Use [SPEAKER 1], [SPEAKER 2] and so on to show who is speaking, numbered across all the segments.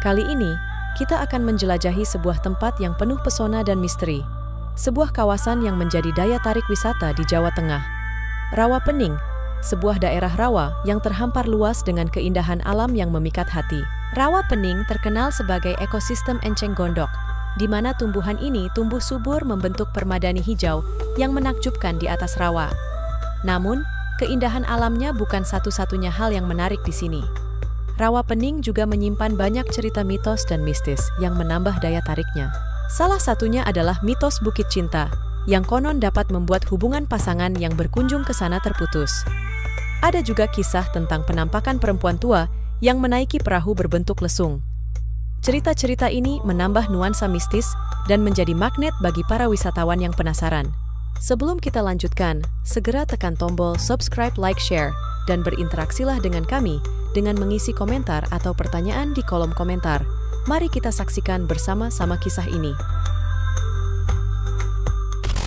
[SPEAKER 1] Kali ini, kita akan menjelajahi sebuah tempat yang penuh pesona dan misteri. Sebuah kawasan yang menjadi daya tarik wisata di Jawa Tengah. Rawapening, sebuah daerah rawa yang terhampar luas dengan keindahan alam yang memikat hati. Rawapening terkenal sebagai ekosistem enceng gondok, di mana tumbuhan ini tumbuh subur membentuk permadani hijau yang menakjubkan di atas rawa. Namun, keindahan alamnya bukan satu-satunya hal yang menarik di sini. Rawapening juga menyimpan banyak cerita mitos dan mistis yang menambah daya tariknya. Salah satunya adalah mitos Bukit Cinta, yang konon dapat membuat hubungan pasangan yang berkunjung ke sana terputus. Ada juga kisah tentang penampakan perempuan tua yang menaiki perahu berbentuk lesung. Cerita-cerita ini menambah nuansa mistis dan menjadi magnet bagi para wisatawan yang penasaran. Sebelum kita lanjutkan, segera tekan tombol subscribe, like, share, dan berinteraksilah dengan kami dengan mengisi komentar atau pertanyaan di kolom komentar. Mari kita saksikan bersama-sama kisah ini.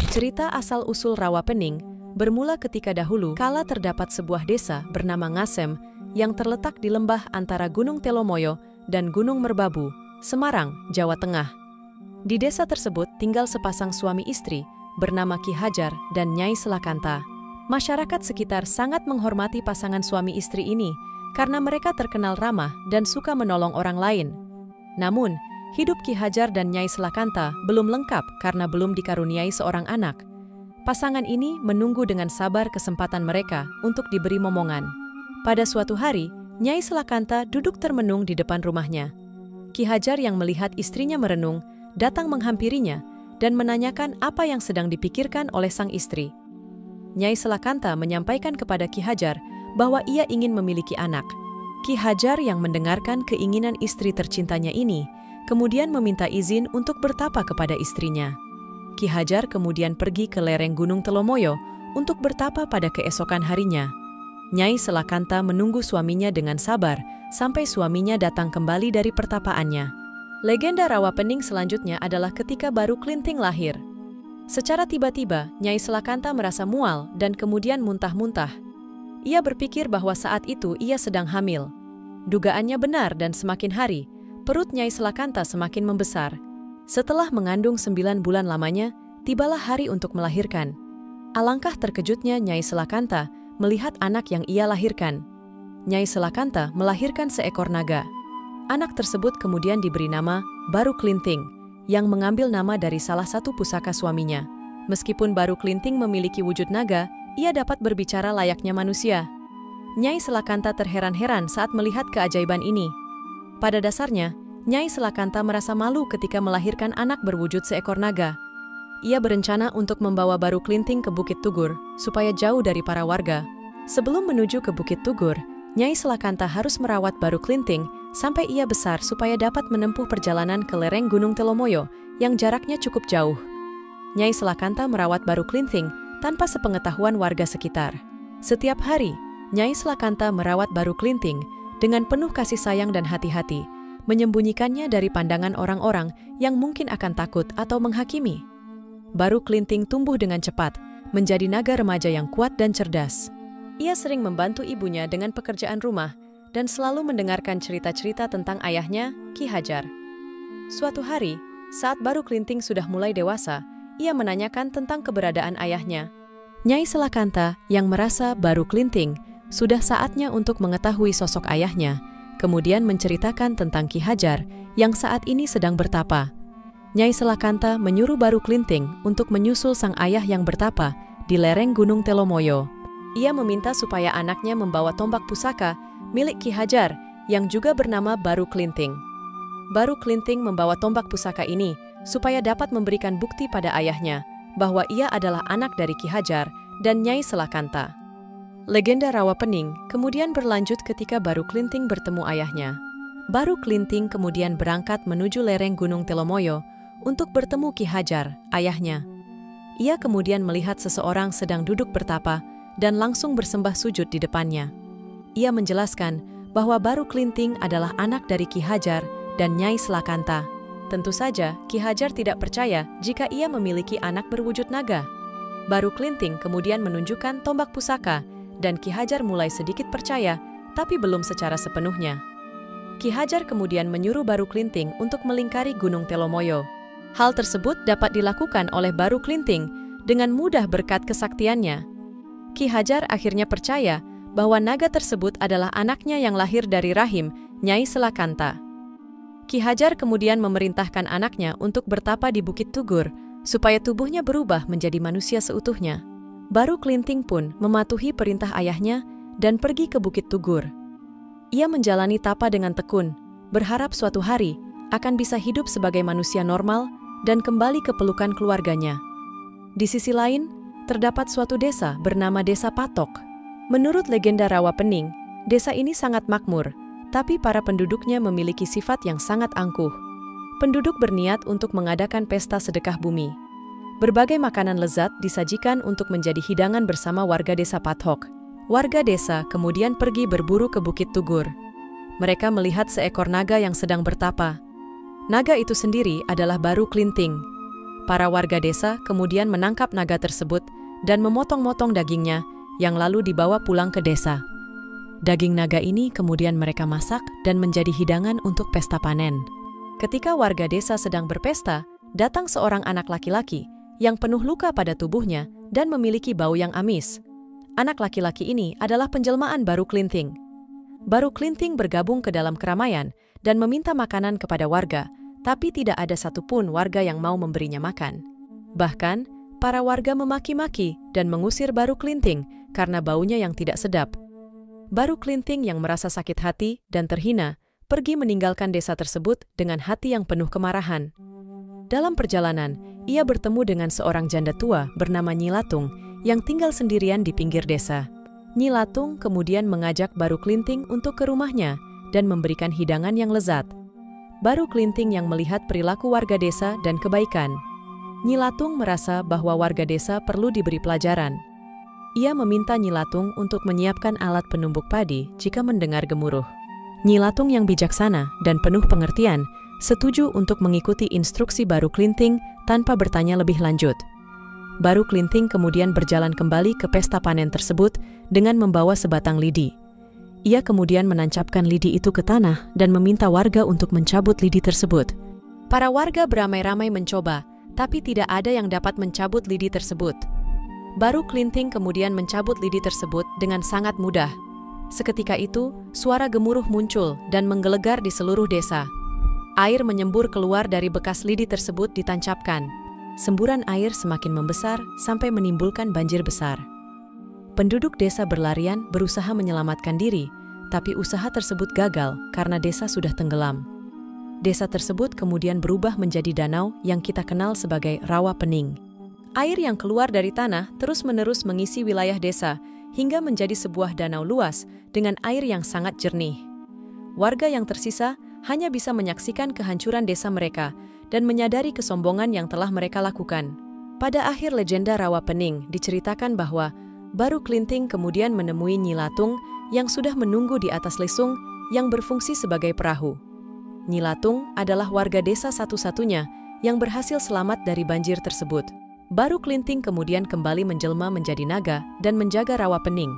[SPEAKER 1] Cerita asal-usul Rawapening bermula ketika dahulu kala terdapat sebuah desa bernama Ngasem yang terletak di lembah antara Gunung Telomoyo dan Gunung Merbabu, Semarang, Jawa Tengah. Di desa tersebut tinggal sepasang suami istri bernama Ki Hajar dan Nyai Selakanta. Masyarakat sekitar sangat menghormati pasangan suami istri ini karena mereka terkenal ramah dan suka menolong orang lain. Namun, hidup Ki Hajar dan Nyai Selakanta belum lengkap karena belum dikaruniai seorang anak. Pasangan ini menunggu dengan sabar kesempatan mereka untuk diberi momongan. Pada suatu hari, Nyai Selakanta duduk termenung di depan rumahnya. Ki Hajar yang melihat istrinya merenung, datang menghampirinya dan menanyakan apa yang sedang dipikirkan oleh sang istri. Nyai Selakanta menyampaikan kepada Ki Hajar bahwa ia ingin memiliki anak. Ki Hajar yang mendengarkan keinginan istri tercintanya ini, kemudian meminta izin untuk bertapa kepada istrinya. Ki Hajar kemudian pergi ke lereng Gunung Telomoyo untuk bertapa pada keesokan harinya. Nyai Selakanta menunggu suaminya dengan sabar sampai suaminya datang kembali dari pertapaannya. Legenda Rawapening selanjutnya adalah ketika Baru Klinting lahir. Secara tiba-tiba, Nyai Selakanta merasa mual dan kemudian muntah-muntah. Ia berpikir bahwa saat itu ia sedang hamil. Dugaannya benar dan semakin hari, perut Nyai Selakanta semakin membesar. Setelah mengandung 9 bulan lamanya, tibalah hari untuk melahirkan. Alangkah terkejutnya Nyai Selakanta melihat anak yang ia lahirkan. Nyai Selakanta melahirkan seekor naga. Anak tersebut kemudian diberi nama Baru Klinting, yang mengambil nama dari salah satu pusaka suaminya. Meskipun Baru Klinting memiliki wujud naga, ia dapat berbicara layaknya manusia. Nyai Selakanta terheran-heran saat melihat keajaiban ini. Pada dasarnya, Nyai Selakanta merasa malu ketika melahirkan anak berwujud seekor naga. Ia berencana untuk membawa Baru Klinting ke Bukit Tugur, supaya jauh dari para warga. Sebelum menuju ke Bukit Tugur, Nyai Selakanta harus merawat Baru Klinting sampai ia besar supaya dapat menempuh perjalanan ke lereng Gunung Telomoyo yang jaraknya cukup jauh. Nyai Selakanta merawat Baru Klinting tanpa sepengetahuan warga sekitar. Setiap hari, Nyai Selakanta merawat Baru Klinting dengan penuh kasih sayang dan hati-hati, menyembunyikannya dari pandangan orang-orang yang mungkin akan takut atau menghakimi. Baru Klinting tumbuh dengan cepat, menjadi naga remaja yang kuat dan cerdas. Ia sering membantu ibunya dengan pekerjaan rumah dan selalu mendengarkan cerita-cerita tentang ayahnya, Ki Hajar. Suatu hari, saat Baru Klinting sudah mulai dewasa, ia menanyakan tentang keberadaan ayahnya. Nyai Selakanta yang merasa Baru Klinting sudah saatnya untuk mengetahui sosok ayahnya, kemudian menceritakan tentang Ki Hajar yang saat ini sedang bertapa. Nyai Selakanta menyuruh Baru Klinting untuk menyusul sang ayah yang bertapa di lereng Gunung Telomoyo. Ia meminta supaya anaknya membawa tombak pusaka milik Ki Hajar yang juga bernama Baru Klinting. Baru Klinting membawa tombak pusaka ini supaya dapat memberikan bukti pada ayahnya bahwa ia adalah anak dari Ki Hajar dan Nyai Selakanta. Legenda Rawapening kemudian berlanjut ketika Baru Klinting bertemu ayahnya. Baru Klinting kemudian berangkat menuju lereng Gunung Telomoyo untuk bertemu Ki Hajar, ayahnya. Ia kemudian melihat seseorang sedang duduk bertapa dan langsung bersembah sujud di depannya. Ia menjelaskan bahwa Baru Klinting adalah anak dari Ki Hajar dan Nyai Selakanta. Tentu saja, Ki Hajar tidak percaya jika ia memiliki anak berwujud naga. Baru Klinting kemudian menunjukkan tombak pusaka, dan Ki Hajar mulai sedikit percaya, tapi belum secara sepenuhnya. Ki Hajar kemudian menyuruh Baru Klinting untuk melingkari Gunung Telomoyo. Hal tersebut dapat dilakukan oleh Baru Klinting dengan mudah berkat kesaktiannya. Ki Hajar akhirnya percaya bahwa naga tersebut adalah anaknya yang lahir dari rahim Nyai Selakanta. Ki Hajar kemudian memerintahkan anaknya untuk bertapa di Bukit Tugur supaya tubuhnya berubah menjadi manusia seutuhnya. Baru Klinting pun mematuhi perintah ayahnya dan pergi ke Bukit Tugur. Ia menjalani tapa dengan tekun, berharap suatu hari akan bisa hidup sebagai manusia normal dan kembali ke pelukan keluarganya. Di sisi lain, terdapat suatu desa bernama Desa Patok. Menurut legenda Rawa Pening, desa ini sangat makmur, tapi para penduduknya memiliki sifat yang sangat angkuh. Penduduk berniat untuk mengadakan pesta sedekah bumi. Berbagai makanan lezat disajikan untuk menjadi hidangan bersama warga desa Patok. Warga desa kemudian pergi berburu ke Bukit Tugur. Mereka melihat seekor naga yang sedang bertapa. Naga itu sendiri adalah Baru Klinting. Para warga desa kemudian menangkap naga tersebut dan memotong-motong dagingnya yang lalu dibawa pulang ke desa. Daging naga ini kemudian mereka masak dan menjadi hidangan untuk pesta panen. Ketika warga desa sedang berpesta, datang seorang anak laki-laki yang penuh luka pada tubuhnya dan memiliki bau yang amis. Anak laki-laki ini adalah penjelmaan Baru Klinting. Baru Klinting bergabung ke dalam keramaian dan meminta makanan kepada warga, tapi tidak ada satupun warga yang mau memberinya makan. Bahkan, para warga memaki-maki dan mengusir Baru Klinting karena baunya yang tidak sedap. Baru Klinting yang merasa sakit hati dan terhina, pergi meninggalkan desa tersebut dengan hati yang penuh kemarahan. Dalam perjalanan, ia bertemu dengan seorang janda tua bernama Nyi Latung yang tinggal sendirian di pinggir desa. Nyi Latung kemudian mengajak Baru Klinting untuk ke rumahnya dan memberikan hidangan yang lezat. Baru Klinting yang melihat perilaku warga desa dan kebaikan. Nyi Latung merasa bahwa warga desa perlu diberi pelajaran. Ia meminta Nyi Latung untuk menyiapkan alat penumbuk padi jika mendengar gemuruh. Nyi Latung yang bijaksana dan penuh pengertian setuju untuk mengikuti instruksi Baru Klinting tanpa bertanya lebih lanjut. Baru Klinting kemudian berjalan kembali ke pesta panen tersebut dengan membawa sebatang lidi. Ia kemudian menancapkan lidi itu ke tanah dan meminta warga untuk mencabut lidi tersebut. Para warga beramai-ramai mencoba, tapi tidak ada yang dapat mencabut lidi tersebut. Baru Klinting kemudian mencabut lidi tersebut dengan sangat mudah. Seketika itu, suara gemuruh muncul dan menggelegar di seluruh desa. Air menyembur keluar dari bekas lidi tersebut ditancapkan. Semburan air semakin membesar sampai menimbulkan banjir besar. Penduduk desa berlarian berusaha menyelamatkan diri, tapi usaha tersebut gagal karena desa sudah tenggelam. Desa tersebut kemudian berubah menjadi danau yang kita kenal sebagai Rawa Pening. Air yang keluar dari tanah terus-menerus mengisi wilayah desa hingga menjadi sebuah danau luas dengan air yang sangat jernih. Warga yang tersisa hanya bisa menyaksikan kehancuran desa mereka dan menyadari kesombongan yang telah mereka lakukan. Pada akhir legenda Rawa Pening diceritakan bahwa Baru Klinting kemudian menemui Nyi Latung yang sudah menunggu di atas lesung yang berfungsi sebagai perahu. Nyi Latung adalah warga desa satu-satunya yang berhasil selamat dari banjir tersebut. Baru Klinting kemudian kembali menjelma menjadi naga dan menjaga Rawa Pening.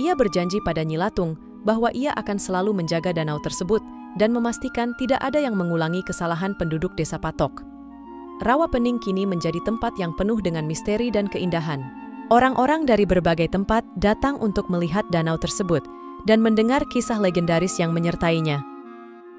[SPEAKER 1] Ia berjanji pada Nyi Latung bahwa ia akan selalu menjaga danau tersebut dan memastikan tidak ada yang mengulangi kesalahan penduduk desa Patok. Rawa Pening kini menjadi tempat yang penuh dengan misteri dan keindahan. Orang-orang dari berbagai tempat datang untuk melihat danau tersebut dan mendengar kisah legendaris yang menyertainya.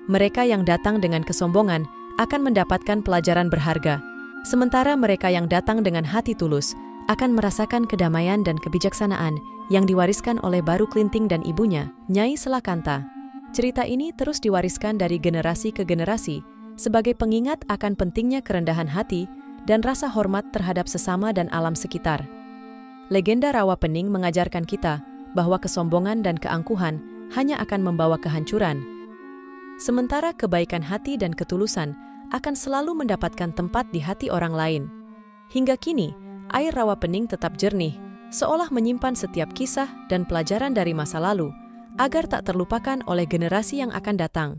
[SPEAKER 1] Mereka yang datang dengan kesombongan akan mendapatkan pelajaran berharga, sementara mereka yang datang dengan hati tulus akan merasakan kedamaian dan kebijaksanaan yang diwariskan oleh Baru Klinting dan ibunya, Nyai Selakanta. Cerita ini terus diwariskan dari generasi ke generasi sebagai pengingat akan pentingnya kerendahan hati dan rasa hormat terhadap sesama dan alam sekitar. Legenda Rawa Pening mengajarkan kita bahwa kesombongan dan keangkuhan hanya akan membawa kehancuran, sementara kebaikan hati dan ketulusan akan selalu mendapatkan tempat di hati orang lain. Hingga kini, air Rawa Pening tetap jernih, seolah menyimpan setiap kisah dan pelajaran dari masa lalu, agar tak terlupakan oleh generasi yang akan datang.